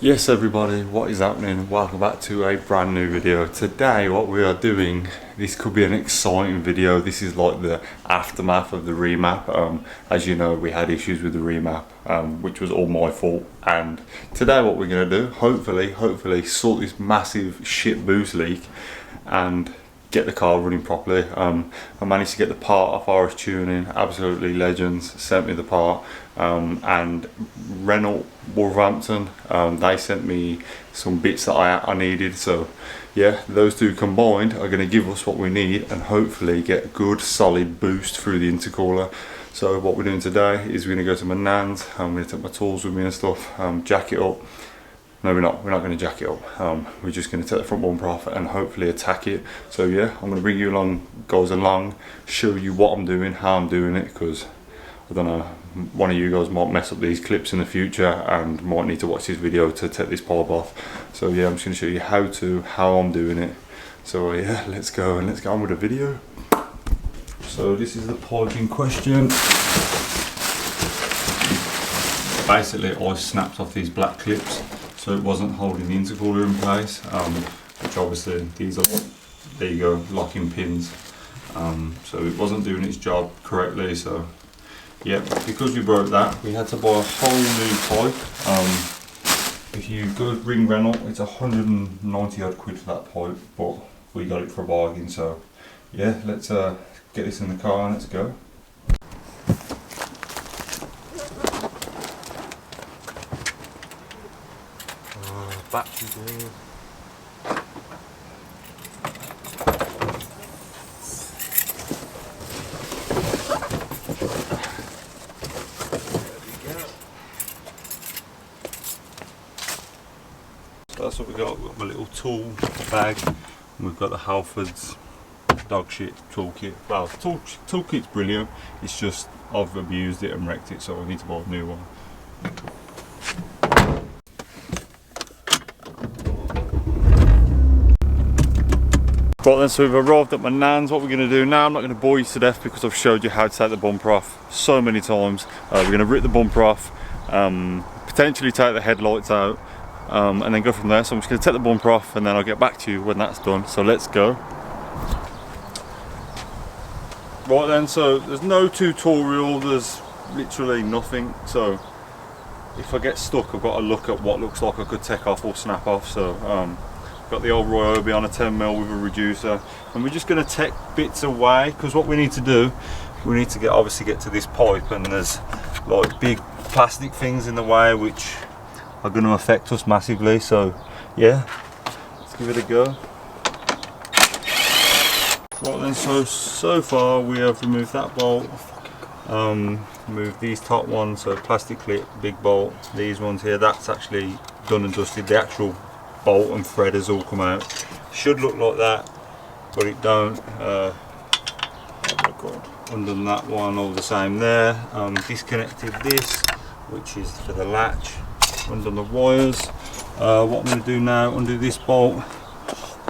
Yes everybody, what is happening? Welcome back to a brand new video. Today what we are doing, this could be an exciting video. This is like the aftermath of the remap. As you know, we had issues with the remap, which was all my fault. And today what we're going to do, hopefully sort this massive shit boost leak and get the car running properly. I managed to get the part off RS Tuning, absolutely legends, sent me the part. And Renault Wolverhampton, they sent me some bits that I needed. So yeah, those two combined are going to give us what we need and hopefully get a good solid boost through the intercooler. So what we're doing today is we're going to go to my nan's. I'm going to take my tools with me and stuff, jack it up. No, we're not going to jack it up. We're just going to take the front bumper off and hopefully attack it. So yeah, I'm going to bring you along, guys along, show you what I'm doing, how I'm doing it, because I don't know, one of you guys might mess up these clips in the future and might need to watch this video to take this pipe off. So yeah, I'm just going to show you how I'm doing it. So yeah, let's go and let's get on with the video. So this is the pipe in question. Basically I snapped off these black clips so it wasn't holding the intercooler in place, which obviously these are, there you go, locking pins. So it wasn't doing its job correctly. So yeah, because we broke that, we had to buy a whole new pipe. If you go ring Renault, it's 190 odd quid for that pipe, but we got it for a bargain. So yeah, let's get this in the car and let's go. Batteries in. That's what we got. We've got my little tool bag, and we've got the Halfords dog shit toolkit. Well, toolkit's brilliant, it's just I've abused it and wrecked it, so I need to buy a new one. Right then, so we've arrived at my nan's. What we're going to do now, I'm not going to bore you to death because I've showed you how to take the bumper off so many times. We're going to rip the bumper off, potentially take the headlights out, and then go from there. So I'm just going to take the bumper off and then I'll get back to you when that's done. So let's go. Right then, so there's no tutorial, there's literally nothing. So if I get stuck, I've got to look at what looks like I could take off or snap off. So got the old Ryobi on a 10mm with a reducer, and we're just going to take bits away, because what we need to do, we need to obviously get to this pipe, and there's like big plastic things in the way which are going to affect us massively. So yeah, let's give it a go. Right then, so far we have removed that bolt, removed these top ones, so plastic clip, big bolt. These ones here, that's actually done and dusted. The actual bolt and thread has all come out. Should look like that, but it don't. Undone that one, all the same there. Disconnected this, which is for the latch. Undone the wires. What I'm going to do now, undo this bolt,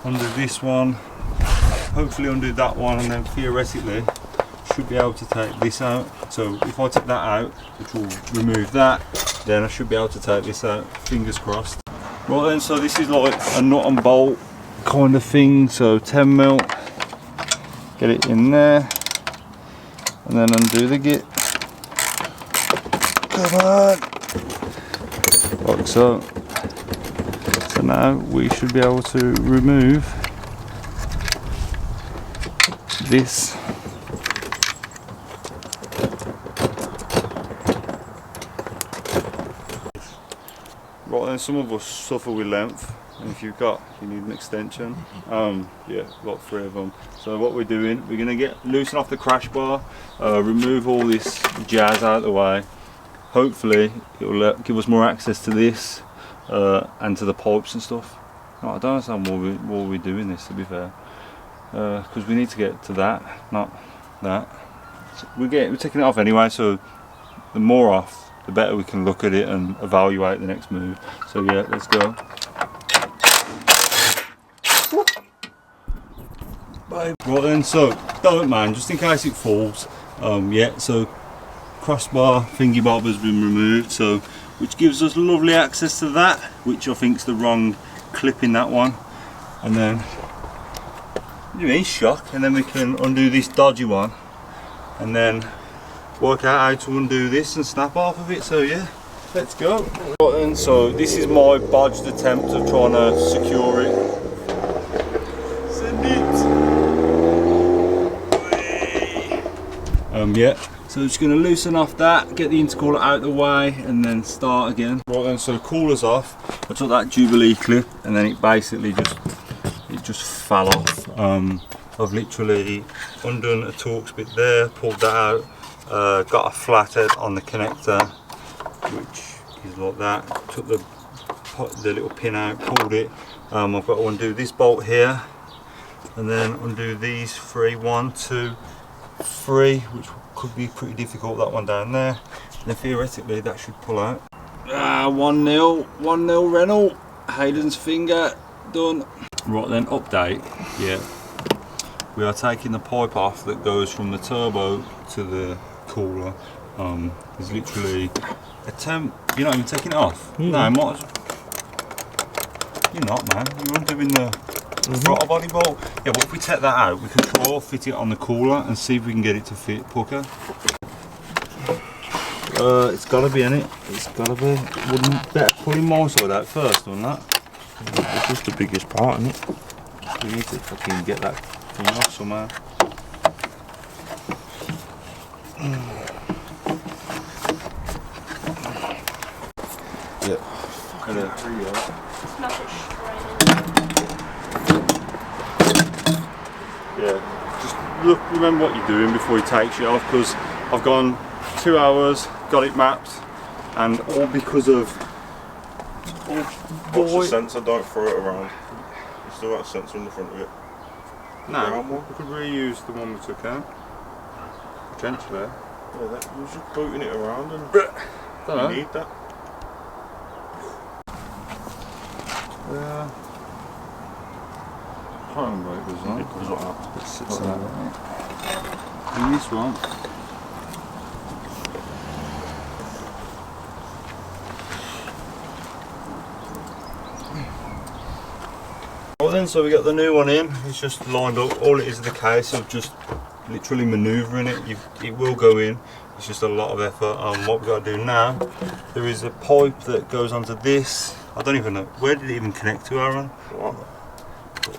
undo this one, hopefully undo that one, and then theoretically should be able to take this out. So if I take that out, which will remove that, then I should be able to take this out, fingers crossed. Right then, so this is like a nut and bolt kind of thing, so 10mm, get it in there, and then undo the git. Come on! Like so. So now we should be able to remove this. Right then, some of us suffer with length, and if you need an extension. Yeah, got 3 of them. So what we're doing, we're going to loosen off the crash bar, remove all this jazz out of the way. Hopefully it will give us more access to this and to the pipes and stuff. No, I don't understand why we're doing this, to be fair, because we need to get to that, not that. So we're taking it off anyway, so the more off, the better we can look at it and evaluate the next move. So yeah, let's go. Right then, so don't mind, just in case it falls. Yeah, so crossbar thingy bob has been removed, so which gives us lovely access to that, which I think is the wrong clip in that one. And then shock, and then we can undo this dodgy one, and then work out how to undo this and snap off of it. So yeah, let's go. Right then, so this is my bodged attempt of trying to secure it. Send it. Yeah, so just going to loosen off that, get the intercooler out of the way, and then start again. Right then, so the cooler's off. I took that Jubilee clip, and then it basically just fell off. I've literally undone a Torx bit there, pulled that out, got a flathead on the connector, which is like that. Took the little pin out, pulled it. I've got to undo this bolt here, and then undo these three, 1, 2, 3, which could be pretty difficult, that one down there. And then theoretically that should pull out. 1-0 Renault, Hayden's finger, done. Right then, update, yeah. We are taking the pipe off that goes from the turbo to the cooler. There's literally a temp. You're not even taking it off? No, might as well. You're not, man. You're undoing the throttle body bolt. Yeah, but if we take that out, we can try or fit it on the cooler and see if we can get it to fit pucker. It's gotta be in it. It's gotta be. Wouldn't better pulling my side out first, wouldn't that? It's just the biggest part, isn't it? We need to fucking get that thing off somehow. Yeah. Yeah. Just look, remember what you're doing before you take shit off, because I've gone 2 hours, got it mapped, and all because of. Watch the sensor, don't throw it around. You still got a sensor in the front of it. No, we could reuse the one we took out. Potentially. Yeah, you're just booting it around and don't you need that. Yeah. I can't remember what it was on. It was like that. It sits like that. And this one. Well then, so we got the new one in. It's just lined up. All it is the case of just literally manoeuvring it. It will go in. It's just a lot of effort. What we've got to do now, there is a pipe that goes onto this. I don't even know, where did it even connect to, Aaron? What?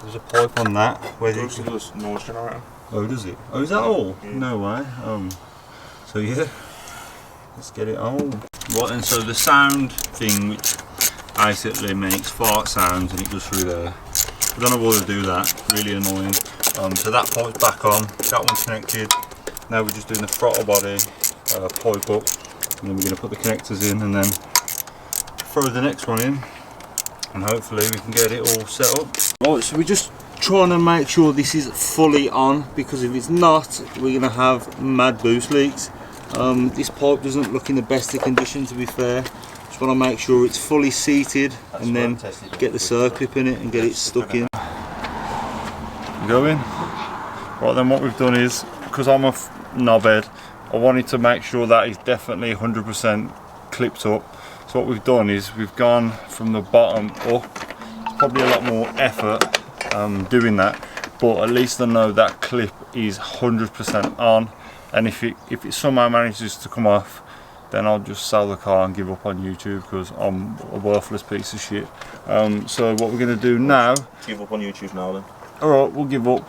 There's a pipe on that. Where did it goes to the noise generator. Oh, does it? Oh, is that all? Yeah. No way. So yeah, let's get it on. Right then, so the sound thing, which basically makes fart sounds and it goes through there. I don't know why they do that, really annoying. So that pipe's back on, that one's connected. Now we're just doing the throttle body pipe up, and then we're going to put the connectors in and then throw the next one in, and hopefully we can get it all set up. Right, so we're just trying to make sure this is fully on, because if it's not, we're going to have mad boost leaks. This pipe doesn't look in the best of condition, to be fair. Just want to make sure it's fully seated and then get the circlip in it and get it stuck in. Going. Right then, what we've done is, because I'm a knobhead, I wanted to make sure that is definitely 100% clipped up. So what we've done is we've gone from the bottom up. It's probably a lot more effort doing that, but at least I know that clip is 100% on, and if it somehow manages to come off, then I'll just sell the car and give up on YouTube, because I'm a worthless piece of shit. So what we're going to do now... Give up on YouTube now then. Alright, we'll give up.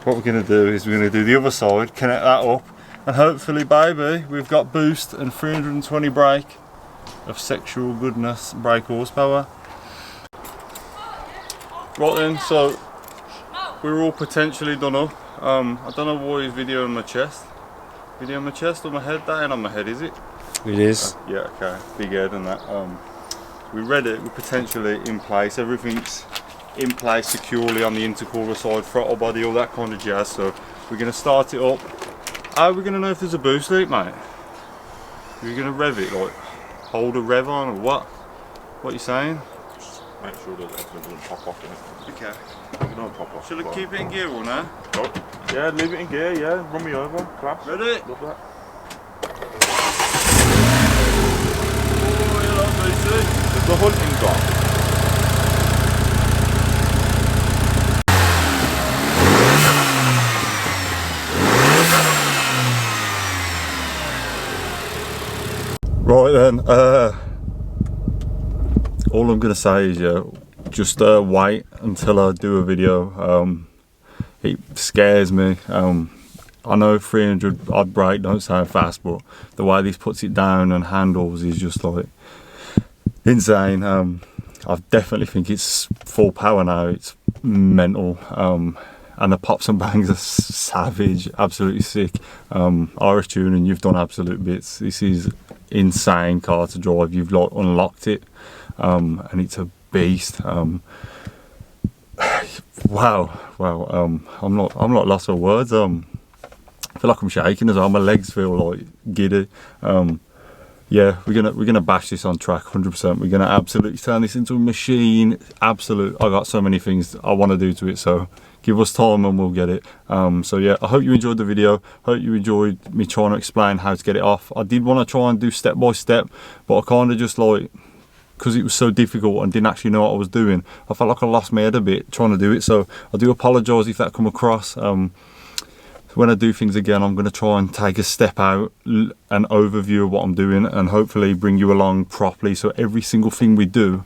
What we're going to do is we're going to do the other side, connect that up, and hopefully, baby, we've got boost and 320 brake of sexual goodness, brake horsepower. Right then, so we're all potentially done up. I don't know why he's videoing my chest. Video on my chest or my head? That ain't on my head, is it? It is. Yeah, okay. Big head and that. We read it, we're potentially in place. Everything's in place securely on the intercooler side, throttle body, all that kind of jazz. So we're going to start it up. How are we going to know if there's a boost leak, mate? Are you going to rev it, like hold a rev on, or what? What are you saying? make sure that everything doesn't pop off in it. Okay. You don't pop off. Shall I well. keep it in gear or no? Oh, yeah, leave it in gear, yeah. Run me over. Claps. Ready? Love that. Oh, you like me, There's the hunting gone. Right then, all I'm gonna say is just wait until I do a video. It scares me. I know 300 odd brake don't sound fast, but the way this puts it down and handles is just like insane. I definitely think it's full power now. It's mental. And the pops and bangs are savage, absolutely sick. RS tuning, you've done absolute bits. This is insane car to drive. You've like unlocked it, and it's a beast. Wow. I'm not lost for words. I feel like I'm shaking as well. My legs feel like giddy. Yeah, we're gonna bash this on track 100%. We're gonna absolutely turn this into a machine. Absolute. I got so many things I want to do to it, so give us time and we'll get it. So yeah, I hope you enjoyed the video. Hope you enjoyed me trying to explain how to get it off. I did want to try and do step by step, but I kind of just like, because it was so difficult and didn't actually know what I was doing, I felt like I lost my head a bit trying to do it. So I do apologise if that come across. When I do things again, I'm going to try and take a step out, an overview of what I'm doing, and hopefully bring you along properly. So every single thing we do,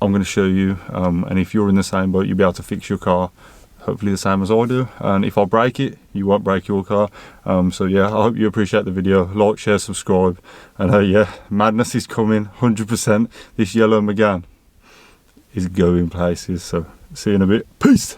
I'm going to show you. And if you're in the same boat, you'll be able to fix your car, hopefully the same as I do. And if I break it, you won't break your car. So yeah, I hope you appreciate the video. Like, share, subscribe. And yeah, madness is coming, 100%. This yellow Megane is going places. So see you in a bit. Peace.